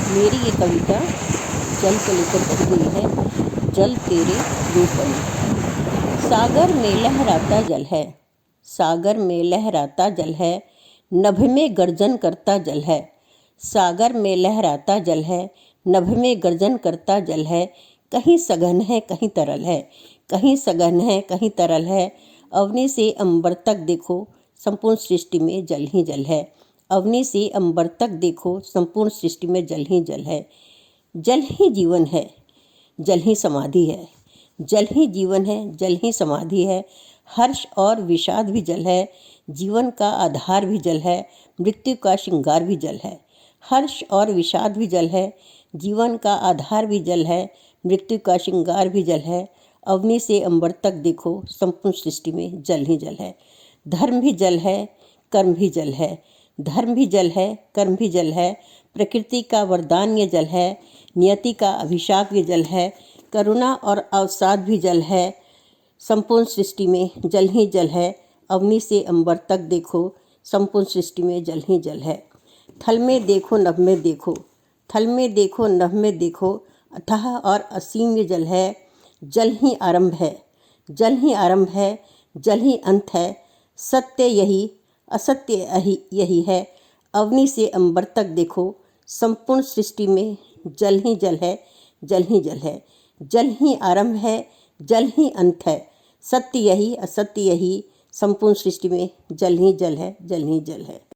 मेरी ये कविता जल को लेकर बन गई है। जल तेरे रूप में। सागर में लहराता जल है, सागर में लहराता जल है, नभ में गर्जन करता जल है। सागर में लहराता जल है, नभ में गर्जन करता जल है। कहीं सघन है कहीं तरल है, कहीं सघन है कहीं तरल है। अवनी से अंबर तक देखो, संपूर्ण सृष्टि में जल ही जल है। अवनी से अंबर तक देखो, संपूर्ण सृष्टि में जल ही जल है। जल ही जीवन है, जल ही समाधि है। जल ही जीवन है, जल ही समाधि है। हर्ष और विषाद भी जल है, जीवन का आधार भी जल है, मृत्यु का श्रृंगार भी जल है। हर्ष और विषाद भी जल है, जीवन का आधार भी जल है, मृत्यु का श्रृंगार भी जल है। अवनी से अंबर तक देखो, संपूर्ण सृष्टि में जल ही जल है। धर्म भी जल है, कर्म भी जल है। धर्म भी जल है, कर्म भी जल है। प्रकृति का वरदान ये जल है, नियति का अभिशाप ये जल है। करुणा और अवसाद भी जल है, संपूर्ण सृष्टि में जल ही जल है। अवनी से अंबर तक देखो, संपूर्ण सृष्टि में जल ही जल है। थल में देखो नभ में देखो, थल में देखो नभ में देखो, अथाह और असीम ये जल है। जल ही आरंभ है, जल ही आरंभ है, जल ही अंत है। सत्य यही, असत्य यही है। अवनी से अंबर तक देखो, संपूर्ण सृष्टि में जल ही जल है, जल ही जल है। जल ही आरंभ है, जल ही अंत है। सत्य यही, असत्य यही, संपूर्ण सृष्टि में जल ही जल है, जल ही जल है।